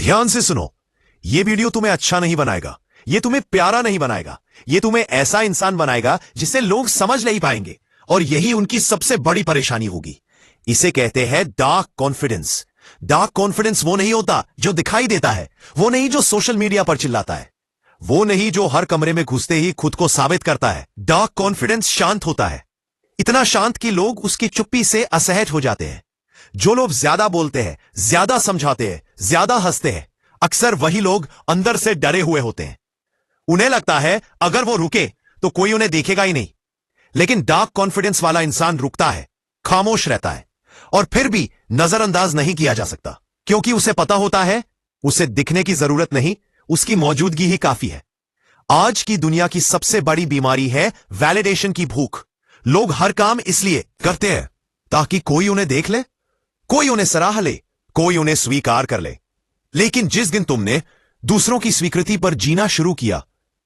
ध्यान से सुनो, ये वीडियो तुम्हें अच्छा नहीं बनाएगा, ये तुम्हें प्यारा नहीं बनाएगा, ये तुम्हें ऐसा इंसान बनाएगा जिसे लोग समझ नहीं पाएंगे, और यही उनकी सबसे बड़ी परेशानी होगी। इसे कहते हैं डार्क कॉन्फिडेंस। डार्क कॉन्फिडेंस वो नहीं होता जो दिखाई देता है, वो नहीं जो सोशल मीडिया पर चिल्लाता है, वो नहीं जो हर कमरे में घुसते ही खुद को साबित करता है। डार्क कॉन्फिडेंस शांत होता है, इतना शांत कि लोग उसकी चुप्पी से असहज हो जाते हैं। जो लोग ज्यादा बोलते हैं, ज्यादा समझाते हैं, ज्यादा हंसते हैं, अक्सर वही लोग अंदर से डरे हुए होते हैं। उन्हें लगता है अगर वो रुके तो कोई उन्हें देखेगा ही नहीं। लेकिन डार्क कॉन्फिडेंस वाला इंसान रुकता है, खामोश रहता है, और फिर भी नजरअंदाज नहीं किया जा सकता, क्योंकि उसे पता होता है उसे दिखने की जरूरत नहीं, उसकी मौजूदगी ही काफी है। आज की दुनिया की सबसे बड़ी बीमारी है वैलिडेशन की भूख। लोग हर काम इसलिए करते हैं ताकि कोई उन्हें देख ले, कोई उन्हें सराह ले, कोई उन्हें स्वीकार कर ले। लेकिन जिस दिन तुमने दूसरों की स्वीकृति पर जीना शुरू किया,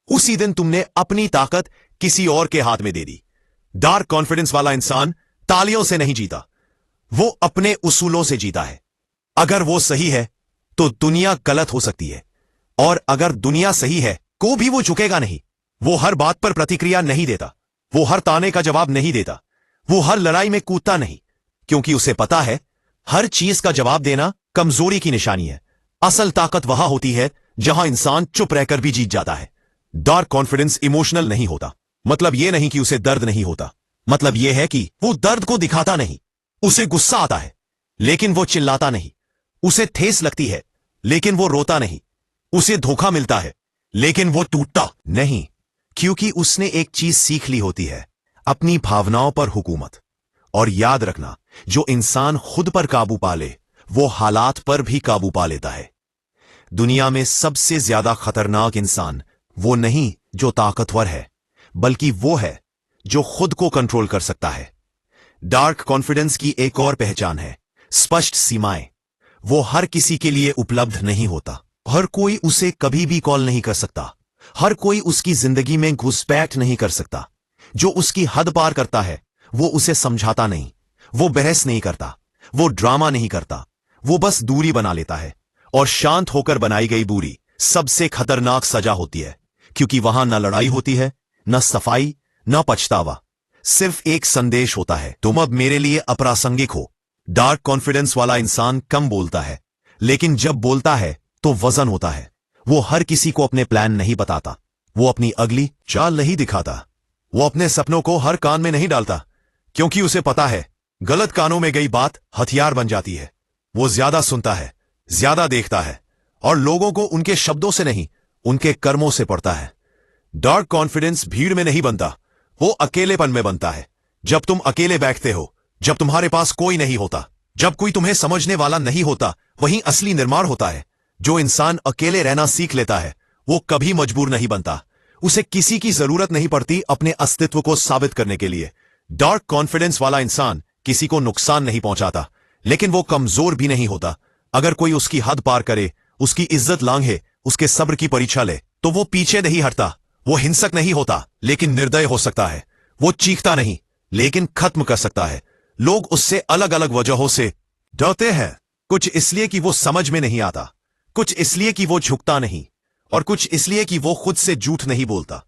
उसी दिन तुमने अपनी ताकत किसी और के हाथ में दे दी। डार्क कॉन्फिडेंस वाला इंसान तालियों से नहीं जीता, वो अपने उसूलों से जीता है। अगर वो सही है तो दुनिया गलत हो सकती है, और अगर दुनिया सही है को भी वो झुकेगा नहीं। वो हर बात पर प्रतिक्रिया नहीं देता, वो हर ताने का जवाब नहीं देता, वो हर लड़ाई में कूदता नहीं, क्योंकि उसे पता है हर चीज का जवाब देना कमजोरी की निशानी है। असल ताकत वहां होती है जहां इंसान चुप रहकर भी जीत जाता है। डार्क कॉन्फिडेंस इमोशनल नहीं होता, मतलब यह नहीं कि उसे दर्द नहीं होता, मतलब यह है कि वो दर्द को दिखाता नहीं। उसे गुस्सा आता है लेकिन वो चिल्लाता नहीं, उसे ठेस लगती है लेकिन वो रोता नहीं, उसे धोखा मिलता है लेकिन वो टूटता नहीं, क्योंकि उसने एक चीज सीख ली होती है, अपनी भावनाओं पर हुकूमत। और याद रखना, जो इंसान खुद पर काबू पा ले वो हालात पर भी काबू पा लेता है। दुनिया में सबसे ज्यादा खतरनाक इंसान वो नहीं जो ताकतवर है, बल्कि वो है जो खुद को कंट्रोल कर सकता है। डार्क कॉन्फिडेंस की एक और पहचान है स्पष्ट सीमाएं। वो हर किसी के लिए उपलब्ध नहीं होता, हर कोई उसे कभी भी कॉल नहीं कर सकता, हर कोई उसकी जिंदगी में घुसपैठ नहीं कर सकता। जो उसकी हद पार करता है वो उसे समझाता नहीं, वो बहस नहीं करता, वो ड्रामा नहीं करता, वो बस दूरी बना लेता है। और शांत होकर बनाई गई दूरी सबसे खतरनाक सजा होती है, क्योंकि वहां न लड़ाई होती है, न सफाई, न पछतावा, सिर्फ एक संदेश होता है, तुम अब मेरे लिए अप्रासंगिक हो। डार्क कॉन्फिडेंस वाला इंसान कम बोलता है, लेकिन जब बोलता है तो वजन होता है। वो हर किसी को अपने प्लान नहीं बताता, वो अपनी अगली चाल नहीं दिखाता, वो अपने सपनों को हर कान में नहीं डालता, क्योंकि उसे पता है गलत कानों में गई बात हथियार बन जाती है। वो ज्यादा सुनता है, ज्यादा देखता है, और लोगों को उनके शब्दों से नहीं उनके कर्मों से पड़ता है। डार्क कॉन्फिडेंस भीड़ में नहीं बनता, वो अकेलेपन में बनता है। जब तुम अकेले बैठते हो, जब तुम्हारे पास कोई नहीं होता, जब कोई तुम्हें समझने वाला नहीं होता, वहीं असली निर्माण होता है। जो इंसान अकेले रहना सीख लेता है वो कभी मजबूर नहीं बनता, उसे किसी की जरूरत नहीं पड़ती अपने अस्तित्व को साबित करने के लिए। डार्क कॉन्फिडेंस वाला इंसान किसी को नुकसान नहीं पहुंचाता, लेकिन वो कमजोर भी नहीं होता। अगर कोई उसकी हद पार करे, उसकी इज्जत लांघे, उसके सब्र की परीक्षा ले, तो वो पीछे नहीं हटता। वो हिंसक नहीं होता लेकिन निर्दय हो सकता है, वो चीखता नहीं लेकिन खत्म कर सकता है। लोग उससे अलग अलग वजहों से डरते हैं, कुछ इसलिए कि वो समझ में नहीं आता, कुछ इसलिए कि वो झुकता नहीं, और कुछ इसलिए कि वो खुद से झूठ नहीं बोलता।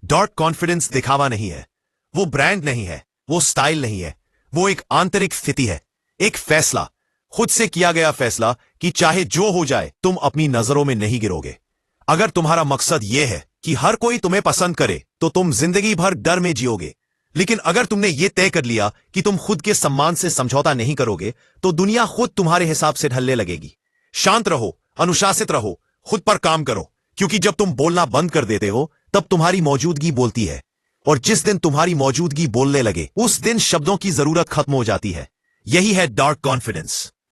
डार्क कॉन्फिडेंस दिखावा नहीं है, वो ब्रांड नहीं है, वो स्टाइल नहीं है, वो एक आंतरिक स्थिति है, एक फैसला, खुद से किया गया फैसला कि चाहे जो हो जाए तुम अपनी नजरों में नहीं गिरोगे। अगर तुम्हारा मकसद यह है कि हर कोई तुम्हें पसंद करे तो तुम जिंदगी भर डर में जियोगे। लेकिन अगर तुमने यह तय कर लिया कि तुम खुद के सम्मान से समझौता नहीं करोगे, तो दुनिया खुद तुम्हारे हिसाब से ढलने लगेगी। शांत रहो, अनुशासित रहो, खुद पर काम करो, क्योंकि जब तुम बोलना बंद कर देते हो तब तुम्हारी मौजूदगी बोलती है, और जिस दिन तुम्हारी मौजूदगी बोलने लगे उस दिन शब्दों की जरूरत खत्म हो जाती है। यही है डार्क कॉन्फिडेंस।